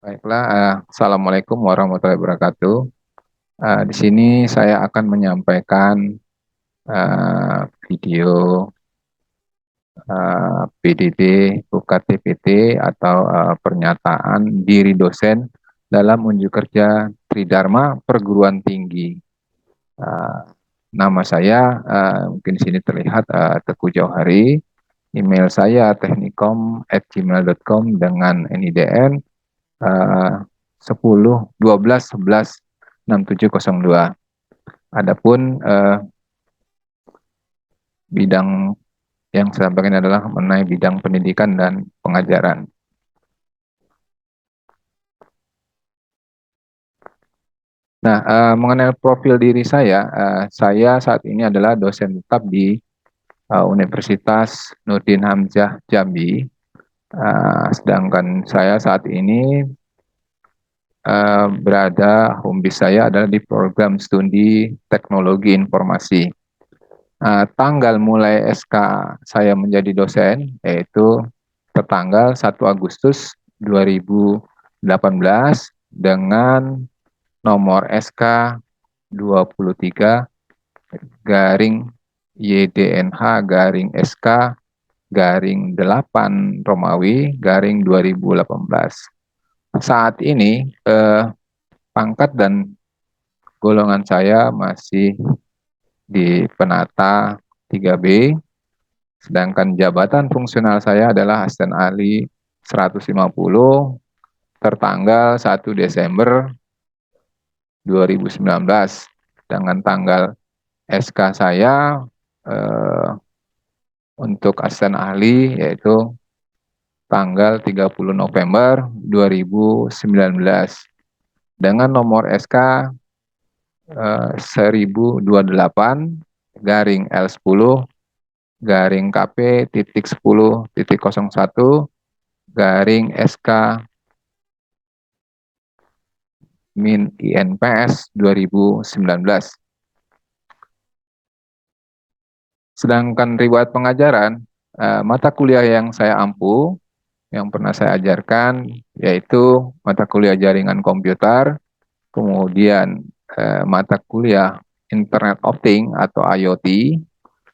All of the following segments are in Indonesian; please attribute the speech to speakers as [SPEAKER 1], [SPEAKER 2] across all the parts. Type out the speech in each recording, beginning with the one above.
[SPEAKER 1] Baiklah, Assalamualaikum warahmatullahi wabarakatuh. Di sini saya akan menyampaikan video PDD buka TPT atau pernyataan diri dosen dalam unjuk kerja Tridharma Perguruan Tinggi. Eh, Nama saya mungkin di sini terlihat Teguh Jauhari. Email saya teknikom@gmail.com dengan NIDN 10 12 11 6702. Adapun bidang yang saya sampaikan adalah mengenai bidang pendidikan dan pengajaran. Nah, mengenai profil diri saya saat ini adalah dosen tetap di Universitas Nurdin Hamzah Jambi. Sedangkan saya saat ini home base saya adalah di program studi teknologi informasi. Tanggal mulai SK saya menjadi dosen yaitu tertanggal 1 Agustus 2018 dengan nomor SK 23 garing YDNH garing SK garing 8 Romawi garing 2018. Saat ini pangkat dan golongan saya masih di penata 3B, sedangkan jabatan fungsional saya adalah asisten ahli 150 tertanggal 1 Desember 2019 dengan tanggal SK saya untuk asisten ahli yaitu tanggal 30 November 2019 dengan nomor SK 1028 garing L10 garing KP titik 10.01 garing SK min INPS 2019. Sedangkan riwayat pengajaran, mata kuliah yang saya ampu, yang pernah saya ajarkan, yaitu mata kuliah jaringan komputer, kemudian mata kuliah Internet of Things atau IoT,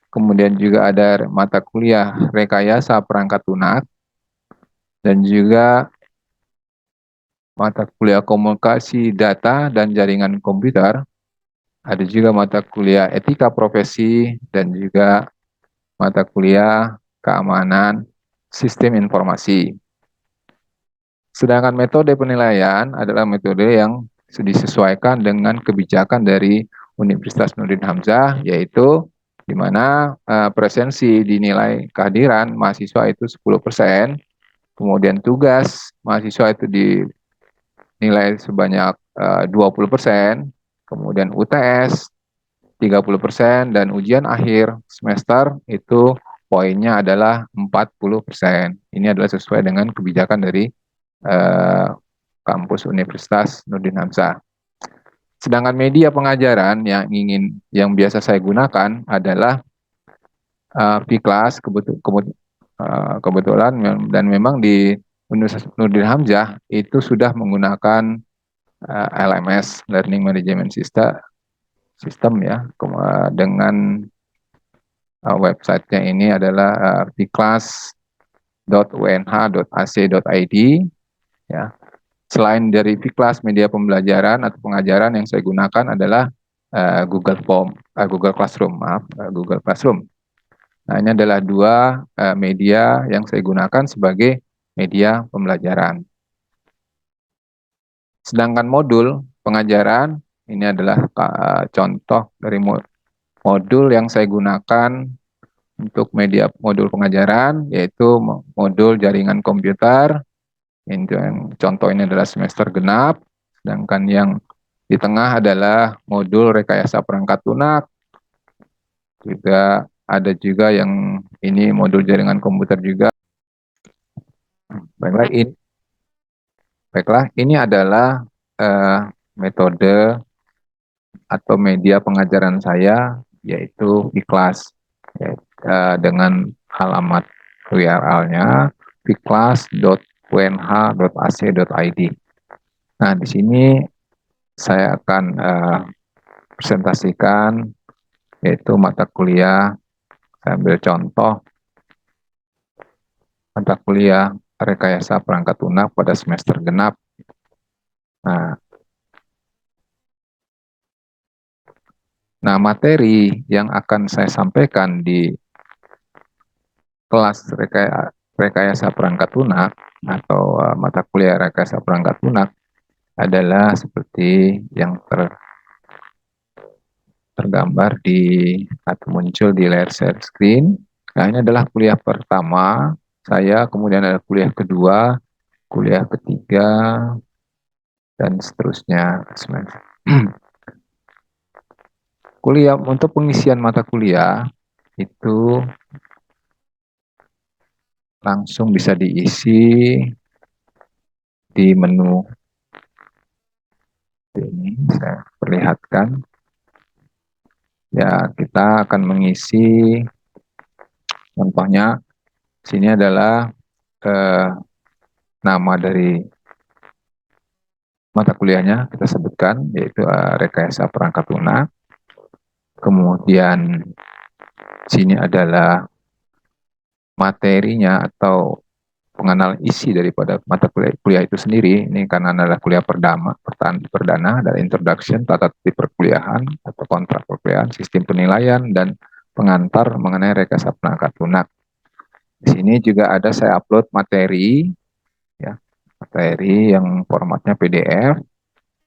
[SPEAKER 1] kemudian juga ada mata kuliah rekayasa perangkat lunak, dan juga mata kuliah komunikasi data dan jaringan komputer, ada juga mata kuliah etika profesi, dan juga mata kuliah keamanan sistem informasi. Sedangkan metode penilaian adalah metode yang disesuaikan dengan kebijakan dari Universitas Nurdin Hamzah, yaitu di mana presensi dinilai kehadiran mahasiswa itu 10%, kemudian tugas mahasiswa itu dinilai sebanyak 20%, kemudian UTS 30%, dan ujian akhir semester itu poinnya adalah 40%. Ini adalah sesuai dengan kebijakan dari kampus Universitas Nurdin Hamzah. Sedangkan media pengajaran yang biasa saya gunakan adalah Vclass kebetulan, dan memang di Universitas Nurdin Hamzah itu sudah menggunakan LMS Learning Management System ya, dengan websitenya ini adalah vclass.unh.ac.id ya. Selain dari Vclass, media pembelajaran atau pengajaran yang saya gunakan adalah Google Classroom, Google Classroom. Nah, ini adalah dua media yang saya gunakan sebagai media pembelajaran. Sedangkan modul pengajaran ini adalah contoh dari modul yang saya gunakan untuk modul pengajaran, yaitu modul jaringan komputer. Yang contoh ini adalah semester genap, sedangkan yang di tengah adalah modul rekayasa perangkat lunak. Juga ada juga yang ini modul jaringan komputer juga. Baiklah, ini adalah metode atau media pengajaran saya, yaitu Vclass, dengan alamat URL-nya vclass.unh.ac.id. Nah, di sini saya akan presentasikan yaitu mata kuliah. Saya ambil contoh mata kuliah rekayasa perangkat lunak pada semester genap. Nah, materi yang akan saya sampaikan di kelas rekayasa perangkat lunak atau mata kuliah rekayasa perangkat lunak adalah seperti yang tergambar atau muncul di layar share screen. Nah, ini adalah kuliah pertama saya, kemudian ada kuliah kedua, kuliah ketiga, dan seterusnya. Kuliah untuk pengisian mata kuliah itu langsung bisa diisi di menu ini. Saya perlihatkan. Ya, kita akan mengisi, contohnya sini adalah nama dari mata kuliahnya kita sebutkan, yaitu rekayasa perangkat lunak. Kemudian sini adalah materinya atau pengenal isi daripada mata kuliah itu sendiri. Ini karena adalah kuliah perdana dari introduction, tata tertib perkuliahan atau kontrak perkuliahan, sistem penilaian, dan pengantar mengenai rekayasa perangkat lunak. Di sini juga ada saya upload materi, ya, materi yang formatnya PDF.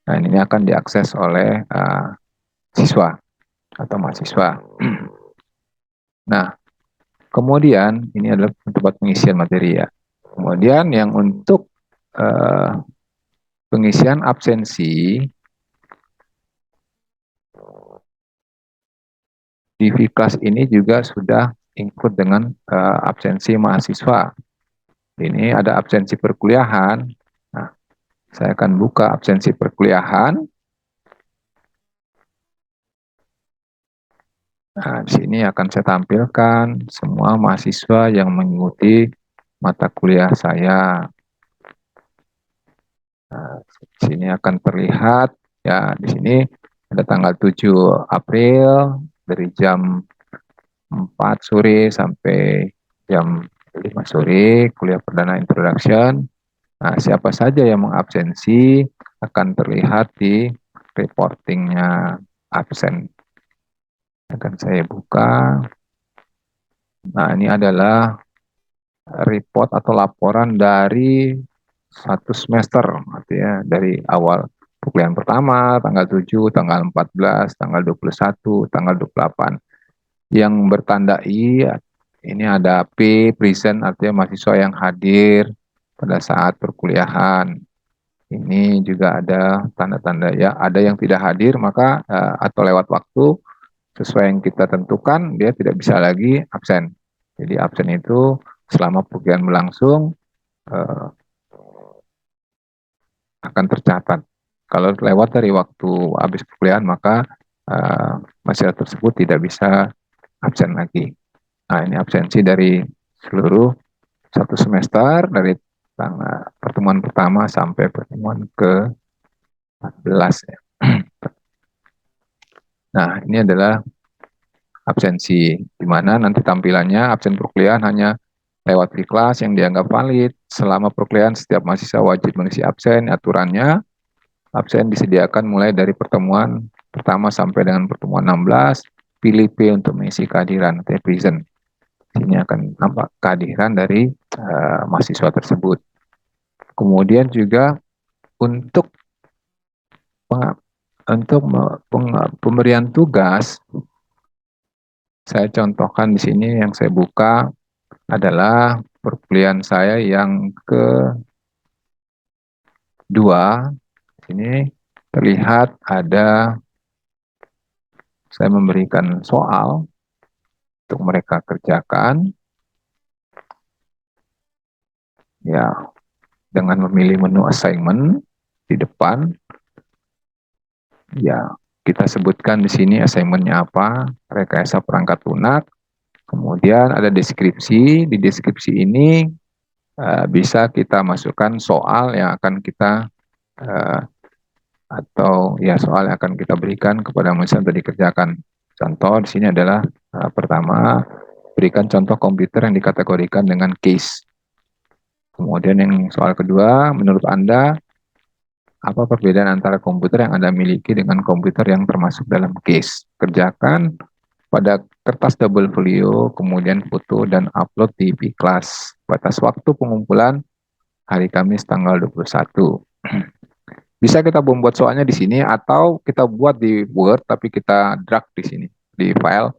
[SPEAKER 1] Nah, ini akan diakses oleh siswa atau mahasiswa. Nah, kemudian ini adalah tempat pengisian materi ya. Kemudian yang untuk pengisian absensi di Viklas ini juga sudah include dengan absensi mahasiswa. Ini ada absensi perkuliahan. Nah, saya akan buka absensi perkuliahan. Nah, di sini akan saya tampilkan semua mahasiswa yang mengikuti mata kuliah saya. Nah, di sini akan terlihat ya, di sini ada tanggal 7 April dari jam 4 sore sampai jam 5 sore kuliah perdana introduction. Nah, siapa saja yang mengabsensi akan terlihat di reportingnya absen. Akan saya buka. Nah, ini adalah report atau laporan dari satu semester, artinya dari awal perkuliahan pertama, tanggal 7, tanggal 14, tanggal 21, tanggal 28. Yang bertanda I, ini ada P, present, artinya mahasiswa yang hadir pada saat perkuliahan. Ini juga ada tanda-tanda ya, ada yang tidak hadir, maka atau lewat waktu, sesuai yang kita tentukan, dia tidak bisa lagi absen. Jadi absen itu selama perkuliahan berlangsung, akan tercatat. Kalau lewat dari waktu habis perkuliahan, maka mahasiswa tersebut tidak bisa absen lagi. Nah, ini absensi dari seluruh satu semester, dari pertemuan pertama sampai pertemuan ke-14. Ya. Nah, ini adalah absensi, di mana nanti tampilannya absen perkuliahan hanya lewat kelas yang dianggap valid. Selama perkuliahan, setiap mahasiswa wajib mengisi absen. Aturannya, absen disediakan mulai dari pertemuan pertama sampai dengan pertemuan 16. Pilih P untuk mengisi kehadiran, present. Ini akan nampak kehadiran dari mahasiswa tersebut. Kemudian juga untuk pemberian tugas, saya contohkan di sini yang saya buka adalah perkuliahan saya yang kedua. Ini terlihat ada saya memberikan soal untuk mereka kerjakan. Ya, dengan memilih menu assignment di depan. Ya, kita sebutkan di sini assignment-nya apa, rekayasa perangkat lunak. Kemudian ada deskripsi. Di deskripsi ini bisa kita masukkan soal yang akan kita uh, atau ya soal yang akan kita berikan kepada mahasiswa untuk dikerjakan. Contoh di sini adalah pertama, berikan contoh komputer yang dikategorikan dengan case. Kemudian yang soal kedua, menurut Anda, apa perbedaan antara komputer yang Anda miliki dengan komputer yang termasuk dalam case? Kerjakan pada kertas double folio, kemudian foto dan upload di Kelas. Batas waktu pengumpulan hari Kamis tanggal 21. Bisa kita membuat soalnya di sini atau kita buat di Word tapi kita drag di sini di file.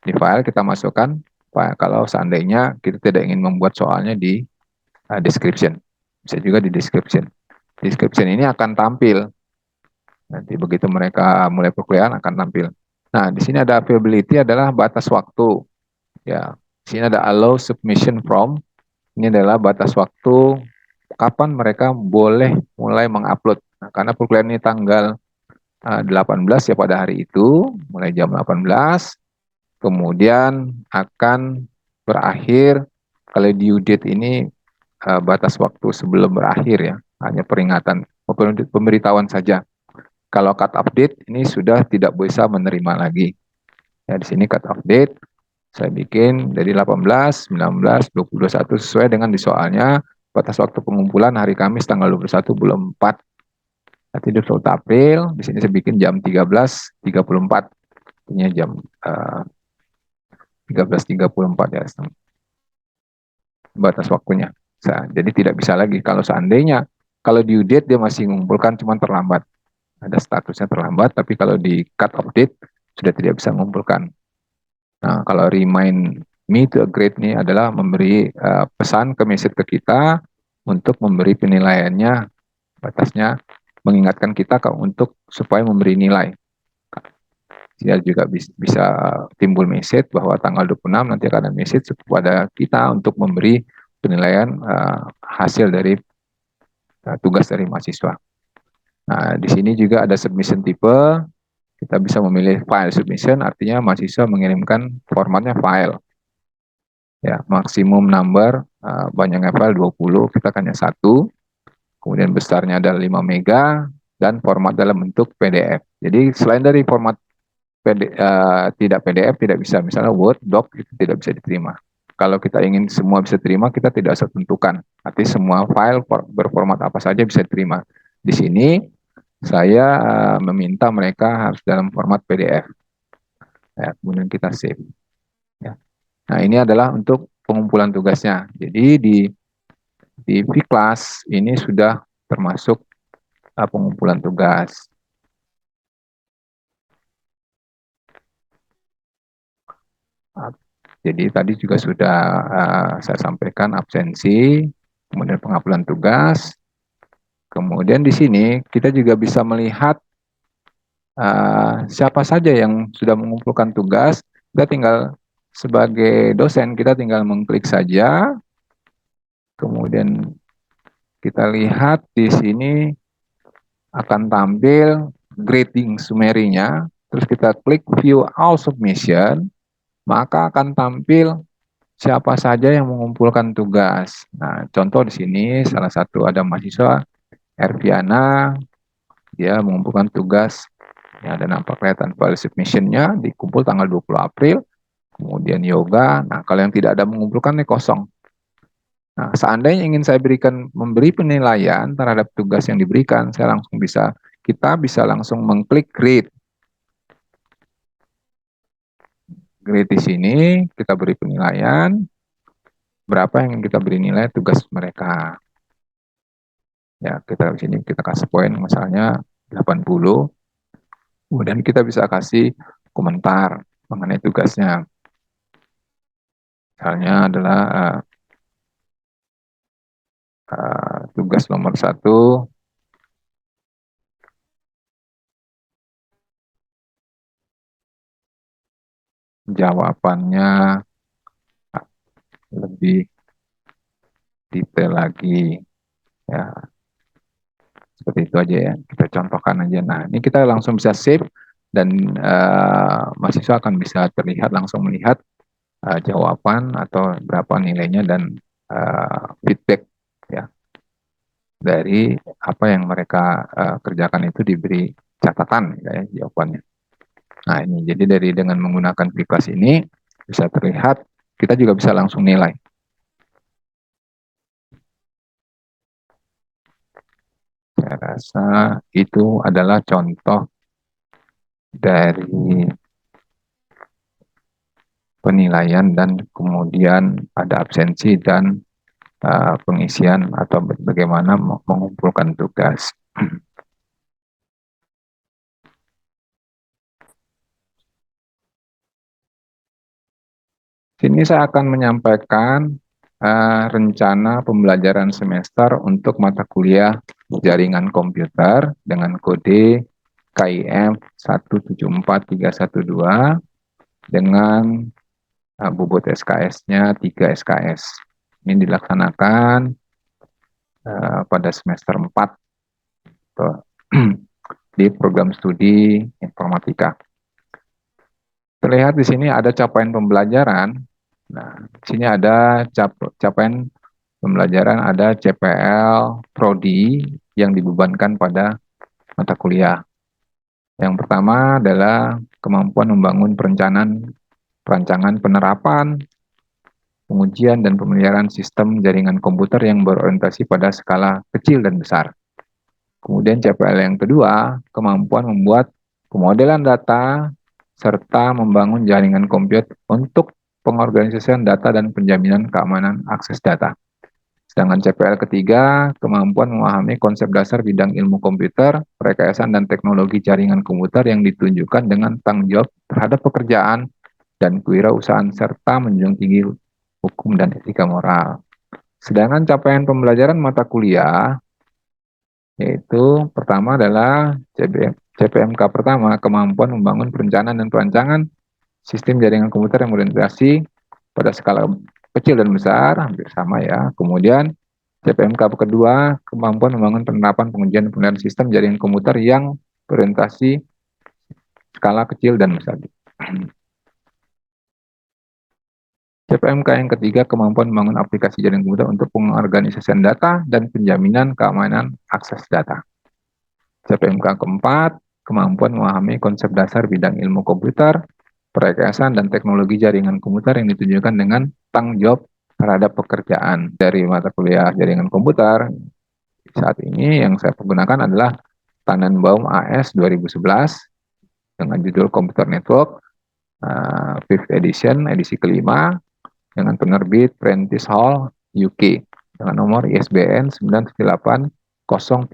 [SPEAKER 1] Di file kita masukkan kalau seandainya kita tidak ingin membuat soalnya di description. Bisa juga di description. Description ini akan tampil. Nanti begitu mereka mulai perkuliahan akan tampil. Nah, di sini ada availability adalah batas waktu. Ya, di sini ada allow submission from. Ini adalah batas waktu kapan mereka boleh mulai mengupload. Nah, karena perkuliahan ini tanggal 18 ya pada hari itu, mulai jam 18, kemudian akan berakhir kalau due date ini batas waktu sebelum berakhir ya, hanya peringatan, pemberitahuan saja. Kalau cut off date ini sudah tidak bisa menerima lagi. Ya, di sini cut off date saya bikin dari 18, 19, 20, 21 sesuai dengan di soalnya batas waktu pengumpulan hari Kamis tanggal 21 bulan 4. Nanti 24 April, di sini saya bikin jam 13.34. Artinya jam 13.34 ya, batas waktunya. Jadi tidak bisa lagi kalau seandainya kalau due date dia masih mengumpulkan cuma terlambat. Ada statusnya terlambat, tapi kalau di cut off date sudah tidak bisa mengumpulkan. Nah, kalau remind me to a grade ini adalah memberi pesan ke message ke kita untuk memberi penilaiannya, batasnya mengingatkan kita untuk supaya memberi nilai. Dia juga bisa timbul message bahwa tanggal 26 nanti akan ada message kepada kita untuk memberi penilaian hasil dari tugas dari mahasiswa. Nah, di sini juga ada submission type. Kita bisa memilih file submission, artinya mahasiswa mengirimkan formatnya file. Ya, maksimum number, banyaknya file 20, kita hanya satu. Kemudian besarnya adalah 5 mega dan format dalam bentuk PDF. Jadi selain dari format tidak PDF, tidak bisa, misalnya Word, Doc, itu tidak bisa diterima. Kalau kita ingin semua bisa terima, kita tidak usah tentukan. Artinya semua file berformat apa saja bisa diterima. Di sini saya meminta mereka harus dalam format PDF. Ya, kemudian kita save. Ya. Nah, ini adalah untuk pengumpulan tugasnya. Jadi di Kelas ini sudah termasuk pengumpulan tugas. Jadi tadi juga sudah saya sampaikan absensi, kemudian pengumpulan tugas. Kemudian di sini kita juga bisa melihat siapa saja yang sudah mengumpulkan tugas. Kita tinggal sebagai dosen kita tinggal mengklik saja. Kemudian kita lihat di sini akan tampil grading summary-nya. Terus kita klik view all submission, maka akan tampil siapa saja yang mengumpulkan tugas. Nah, contoh di sini salah satu ada mahasiswa Erviana, dia mengumpulkan tugas, ya, dan nampak kelihatan file submission-nya dikumpul tanggal 20 April, kemudian yoga. Nah, kalau yang tidak ada mengumpulkan ini kosong. Nah, seandainya ingin saya memberi penilaian terhadap tugas yang diberikan, kita bisa langsung mengklik grade. Grade di sini kita beri penilaian, berapa yang kita beri nilai tugas mereka. Ya, kita di sini kita kasih poin misalnya 80. Kemudian kita bisa kasih komentar mengenai tugasnya. Misalnya adalah tugas nomor 1, jawabannya lebih detail lagi. Ya, seperti itu aja ya. Kita contohkan aja. Nah, ini kita langsung bisa save dan mahasiswa akan bisa terlihat langsung melihat jawaban atau berapa nilainya dan feedback ya. dari apa yang mereka kerjakan itu diberi catatan ya, jawabannya. Nah ini jadi dengan menggunakan Fikelas ini bisa terlihat kita juga bisa langsung nilai. Saya rasa itu adalah contoh dari penilaian dan kemudian ada absensi dan pengisian atau bagaimana mengumpulkan tugas. Sini saya akan menyampaikan rencana pembelajaran semester untuk mata kuliah jaringan komputer dengan kode KIM 174312 dengan bobot SKS-nya 3 SKS. Ini dilaksanakan pada semester 4 di program studi informatika. Terlihat di sini ada capaian pembelajaran. Nah, di sini ada capaian pembelajaran, ada CPL, Prodi yang dibebankan pada mata kuliah. Yang pertama adalah kemampuan membangun perancangan penerapan, pengujian, dan pemeliharaan sistem jaringan komputer yang berorientasi pada skala kecil dan besar. Kemudian CPL yang kedua, kemampuan membuat pemodelan data serta membangun jaringan komputer untuk pengorganisasian data dan penjaminan keamanan akses data. Sedangkan CPL ketiga, kemampuan memahami konsep dasar bidang ilmu komputer, rekayasa dan teknologi jaringan komputer yang ditunjukkan dengan tanggung jawab terhadap pekerjaan dan kewirausahaan serta menjunjung tinggi hukum dan etika moral. Sedangkan capaian pembelajaran mata kuliah yaitu pertama adalah CPMK pertama, kemampuan membangun perencanaan dan perancangan sistem jaringan komputer yang berorientasi pada skala kecil dan besar, hampir sama ya. Kemudian CPMK kedua, kemampuan membangun penerapan pengujian penggunaan sistem jaringan komputer yang berorientasi skala kecil dan besar. CPMK yang ketiga, kemampuan membangun aplikasi jaringan komputer untuk pengorganisasian data dan penjaminan keamanan akses data. CPMK keempat, kemampuan memahami konsep dasar bidang ilmu komputer, perekayasaan dan teknologi jaringan komputer yang ditunjukkan dengan tanggung jawab terhadap pekerjaan. Dari mata kuliah jaringan komputer, saat ini yang saya gunakan adalah Tannenbaum AS 2011 dengan judul Computer Network, 5th edition, edisi kelima, dengan penerbit Prentice Hall UK dengan nomor ISBN 978 013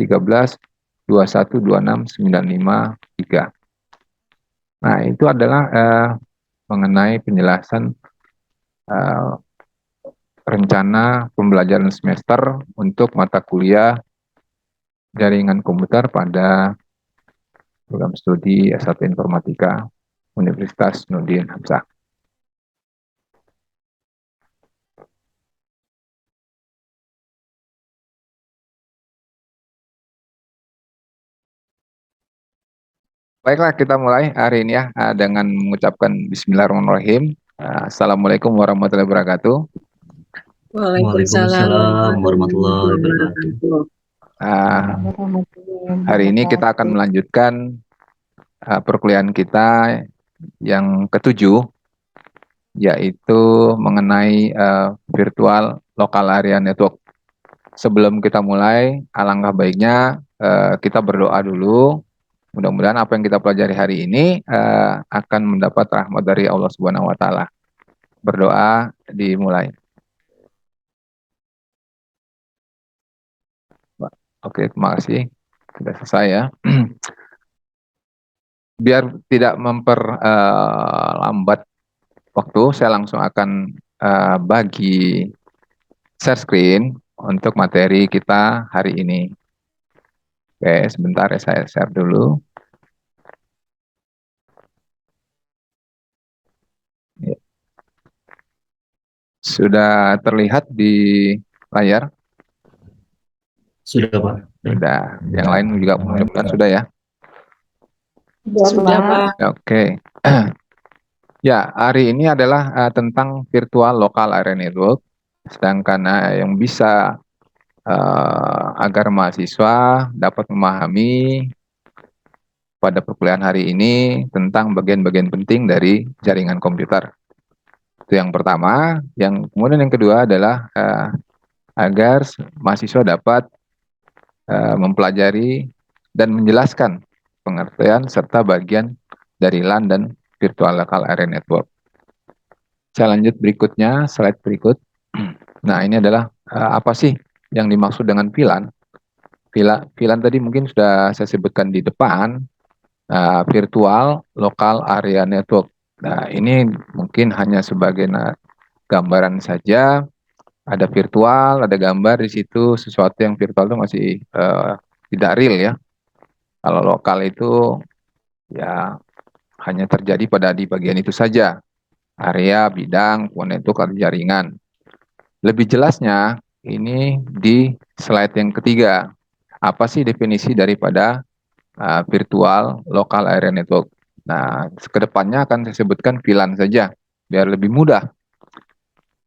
[SPEAKER 1] 2126953. Nah, itu adalah mengenai penjelasan rencana pembelajaran semester untuk mata kuliah jaringan komputer pada program studi S1 Informatika Universitas Nurdin Hamzah. Baiklah, kita mulai hari ini ya dengan mengucapkan Bismillahirrahmanirrahim. Assalamualaikum warahmatullahi wabarakatuh.
[SPEAKER 2] Waalaikumsalam warahmatullahi wabarakatuh.
[SPEAKER 1] Hari ini kita akan melanjutkan perkuliahan kita yang ketujuh, yaitu mengenai virtual local area network. Sebelum kita mulai, alangkah baiknya kita berdoa dulu. Mudah-mudahan apa yang kita pelajari hari ini akan mendapat rahmat dari Allah Subhanahu wa Ta'ala. Berdoa dimulai. Oke, terima kasih. Sudah selesai ya. Biar tidak memperlambat waktu, saya langsung akan bagi share screen untuk materi kita hari ini. Oke, sebentar ya saya share dulu. Sudah terlihat di layar?
[SPEAKER 2] Sudah, Pak.
[SPEAKER 1] Sudah. Yang lain juga mudah-mudahan sudah ya.
[SPEAKER 3] Sudah, Pak.
[SPEAKER 1] Oke. Ya, hari ini adalah tentang virtual local area network. Sedangkan yang bisa agar mahasiswa dapat memahami pada perkuliahan hari ini tentang bagian-bagian penting dari jaringan komputer. Itu yang pertama. Yang kemudian yang kedua adalah agar mahasiswa dapat mempelajari dan menjelaskan pengertian serta bagian dari LAN dan Virtual Local Area Network. Saya lanjut berikutnya, slide berikut. Nah, ini adalah apa sih yang dimaksud dengan VLAN? VLAN tadi mungkin sudah saya sebutkan di depan, Virtual Local Area Network. Nah, ini mungkin hanya sebagai gambaran saja. Ada virtual, ada gambar di situ, sesuatu yang virtual itu masih tidak real ya. Kalau lokal itu ya hanya terjadi pada di bagian itu saja, area, bidang, network, atau jaringan. Lebih jelasnya ini di slide yang ketiga. Apa sih definisi daripada virtual local area network? Nah, kedepannya akan saya sebutkan VLAN saja, biar lebih mudah.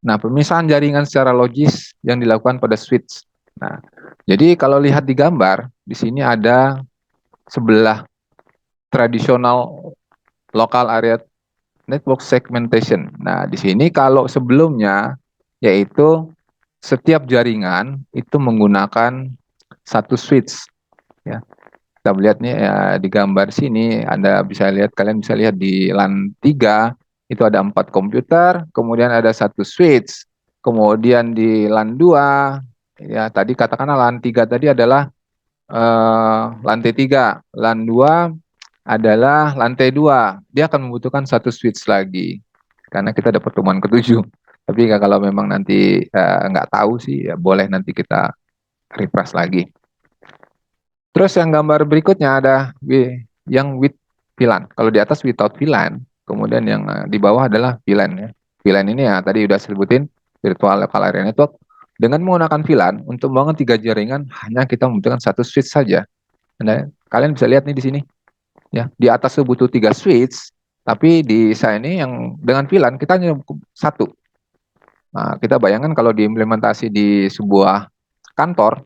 [SPEAKER 1] Nah, pemisahan jaringan secara logis yang dilakukan pada switch. Nah, jadi kalau lihat di gambar, di sini ada sebelah tradisional local area network segmentation. Nah, di sini kalau sebelumnya yaitu setiap jaringan itu menggunakan satu switch ya. Kita lihat nih ya, di gambar sini Anda bisa lihat, kalian bisa lihat di LAN 3 itu ada 4 komputer, kemudian ada satu switch. Kemudian di LAN 2 ya tadi katakanlah LAN 3 tadi adalah lantai 3, LAN 2 adalah lantai 2. Dia akan membutuhkan satu switch lagi karena kita ada pertemuan ketujuh. Tapi kalau memang nanti nggak tahu sih, ya boleh nanti kita refresh lagi. Terus yang gambar berikutnya ada yang with VLAN. Kalau di atas without VLAN, kemudian yang di bawah adalah VLAN ya. VLAN ini ya tadi udah sebutin, virtual local area network. Dengan menggunakan VLAN untuk membangun 3 jaringan hanya kita membutuhkan satu switch saja. Anda, kalian bisa lihat nih di sini ya, di atas itu butuh 3 switch, tapi di saya ini yang dengan VLAN kita hanya satu. Nah, kita bayangkan kalau diimplementasi di sebuah kantor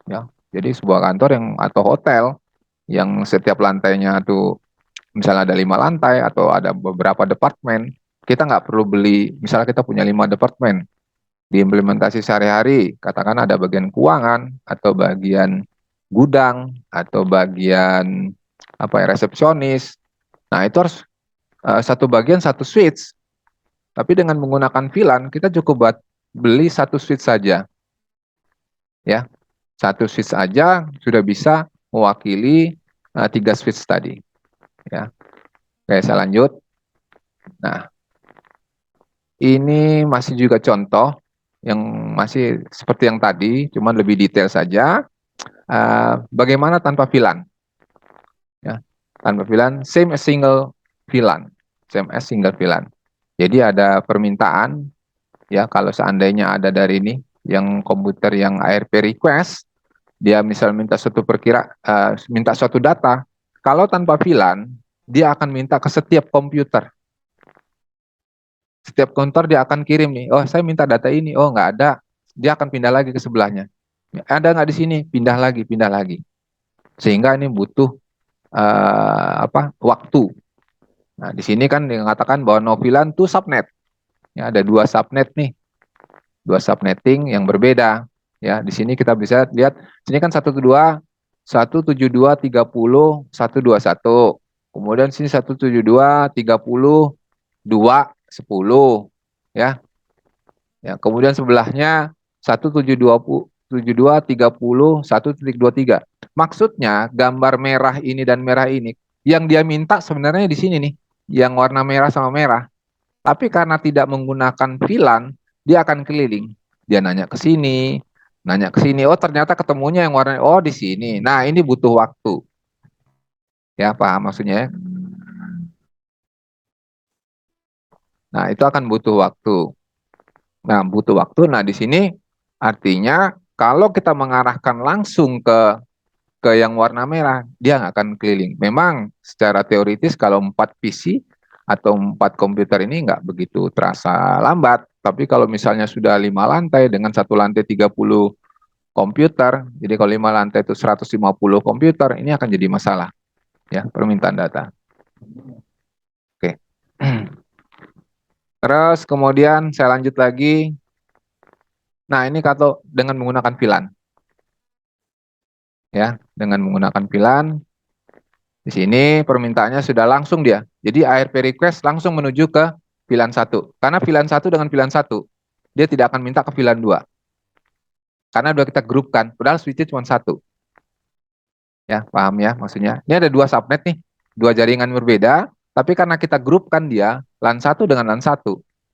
[SPEAKER 1] ya. Jadi sebuah kantor yang atau hotel yang setiap lantainya tuh misalnya ada 5 lantai atau ada beberapa departemen, kita nggak perlu beli, misalnya kita punya 5 departemen, diimplementasi sehari-hari, katakan ada bagian keuangan atau bagian gudang atau bagian apa ya, resepsionis. Nah, itu harus satu bagian satu switch. Tapi dengan menggunakan VLAN kita cukup buat beli satu switch saja. Ya. Satu switch aja sudah bisa mewakili 3 switch tadi. Ya. Oke, saya lanjut. Nah, ini masih juga contoh yang masih seperti yang tadi, cuma lebih detail saja. Bagaimana tanpa VLAN? Ya, tanpa VLAN, same as single VLAN, same as single VLAN. Jadi ada permintaan, ya kalau seandainya ada dari ini, yang komputer yang ARP request, dia misal minta minta suatu data, kalau tanpa VLAN, dia akan minta ke setiap komputer. Setiap komputer dia akan kirim nih, oh saya minta data ini, oh nggak ada, dia akan pindah lagi ke sebelahnya. Ada nggak di sini? Pindah lagi, pindah lagi. Sehingga ini butuh waktu. Nah, di sini kan dikatakan bahwa no VLAN to subnet. Ya, ada 2 subnet nih, 2 subnetting yang berbeda. Ya, di sini kita bisa lihat, sini kan 172.172.30.121. Kemudian sini 172.30.2.10 ya. Ya, kemudian sebelahnya 172.30.1.23. Maksudnya gambar merah ini dan merah ini yang dia minta sebenarnya di sini nih, yang warna merah sama merah. Tapi karena tidak menggunakan VLAN, dia akan keliling. Dia nanya ke sini, nanya ke sini. Oh, ternyata ketemunya yang warna di sini. Nah, ini butuh waktu. Ya, paham maksudnya ya? Nah, itu akan butuh waktu. Nah, butuh waktu. Nah, di sini artinya kalau kita mengarahkan langsung ke yang warna merah, dia nggak akan keliling. Memang secara teoritis kalau 4 PC atau 4 komputer ini nggak begitu terasa lambat. Tapi kalau misalnya sudah 5 lantai dengan satu lantai 30 komputer. Jadi kalau 5 lantai itu 150 komputer, ini akan jadi masalah ya, permintaan data. Oke. Terus kemudian saya lanjut lagi. Nah, ini kalau dengan menggunakan VLAN. Ya, dengan menggunakan VLAN, di sini permintaannya sudah langsung dia. Jadi ARP request langsung menuju ke VLAN 1. Karena VLAN 1 dengan VLAN 1, dia tidak akan minta ke VLAN 2. Karena udah kita grupkan, padahal switch cuma satu. Ya, paham ya maksudnya? Ini ada dua subnet nih, dua jaringan berbeda, tapi karena kita grupkan dia, LAN 1 dengan LAN 1.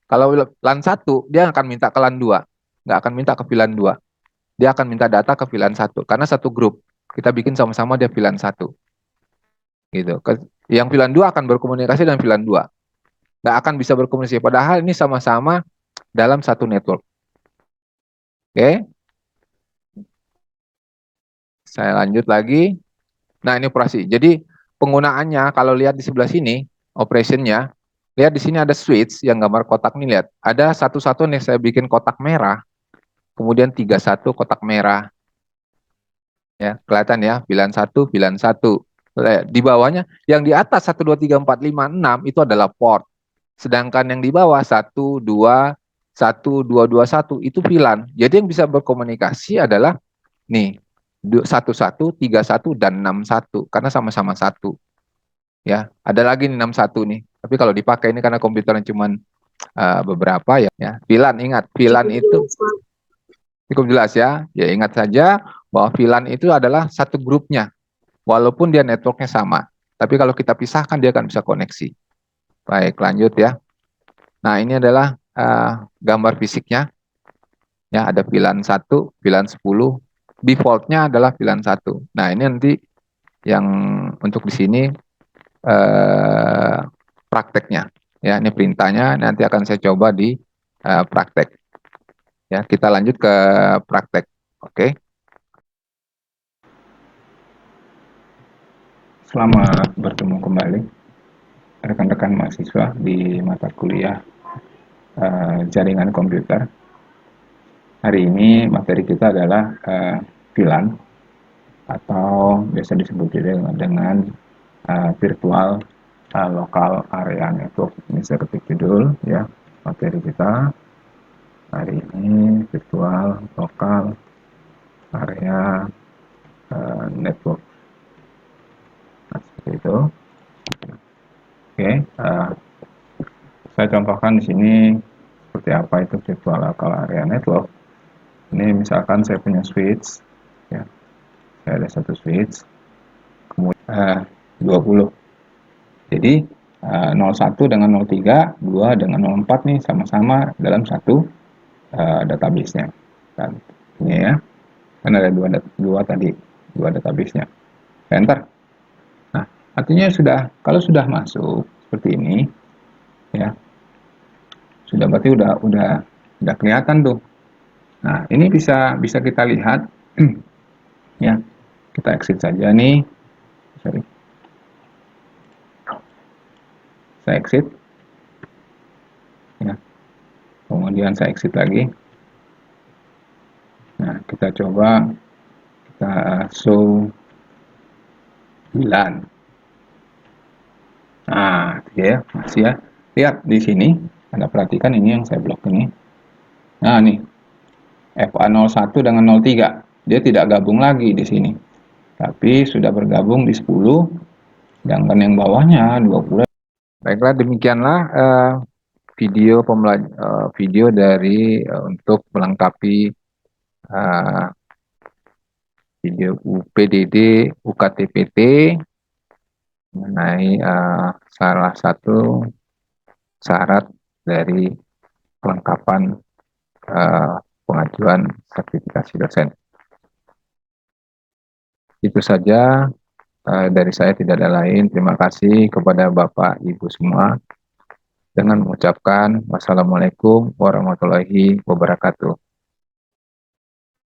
[SPEAKER 1] Kalau LAN 1, dia akan minta ke LAN 2, nggak akan minta ke VLAN 2. Dia akan minta data ke VLAN 1, karena satu grup. Kita bikin sama-sama dia VLAN 1. Gitu. Yang VLAN 2 akan berkomunikasi dengan VLAN 2. Nggak akan bisa berkomunikasi, padahal ini sama-sama dalam satu network. Oke? Saya lanjut lagi. Nah, ini operasi. Jadi penggunaannya kalau lihat di sebelah sini, operationnya, lihat di sini ada switch yang gambar kotak nih, lihat. Ada satu-satu nih saya bikin kotak merah, kemudian 31 kotak merah. Ya, kelihatan ya, VLAN 1, VLAN 1. Di bawahnya, yang di atas 1, 2, 3, 4, 5, 6 itu adalah port. Sedangkan yang di bawah 1, 2, 1, 2, 2, 1 itu VLAN. Jadi yang bisa berkomunikasi adalah nih, 11, 31, dan 61 karena sama-sama satu. Ya, ada lagi nih 61 nih. Tapi kalau dipakai ini karena komputernya cuma beberapa ya. VLAN, ingat, VLAN itu cukup jelas ya. Ya, ingat saja bahwa VLAN itu adalah satu grupnya. Walaupun dia networknya sama. Tapi kalau kita pisahkan dia akan bisa koneksi. Baik, lanjut ya. Nah, ini adalah gambar fisiknya. Ya, ada VLAN 1, VLAN 10. Defaultnya adalah VLAN 1. Nah, ini nanti yang untuk di sini prakteknya. Ya, ini perintahnya nanti akan saya coba di praktek. Ya, kita lanjut ke praktek. Oke. Selamat bertemu kembali rekan-rekan mahasiswa di mata kuliah jaringan komputer. Hari ini materi kita adalah VLAN atau biasa disebut juga dengan virtual local area network. Ini saya ketik judul ya, materi kita hari ini virtual local area network. Nah, seperti itu. Oke, saya contohkan di sini seperti apa itu virtual local area network. Ini misalkan saya punya switch, ya, saya ada satu switch, kemudian 20. Jadi 01 dengan 03, 2 dengan 04 nih sama-sama dalam satu database-nya. Dan ini ya, kan ada dua tadi, dua database-nya. Enter. Nah, artinya kalau sudah masuk seperti ini, ya, sudah berarti udah kelihatan tuh. Nah, ini bisa kita lihat, ya, kita exit saja nih. Sorry. Saya exit. Ya. Kemudian saya exit lagi. Nah, kita coba kita show VLAN. Nah, ya, masih ya. Lihat di sini, Anda perhatikan ini yang saya blok ini. Nah, nih. FA01 dengan 03. Dia tidak gabung lagi di sini. Tapi sudah bergabung di 10, sedangkan yang bawahnya 20. Baiklah, demikianlah video dari untuk melengkapi video UPDD UKTPT mengenai salah satu syarat dari kelengkapan pengajuan sertifikasi dosen. Itu saja dari saya, tidak ada lain. Terima kasih kepada Bapak Ibu semua dengan mengucapkan wassalamualaikum warahmatullahi wabarakatuh.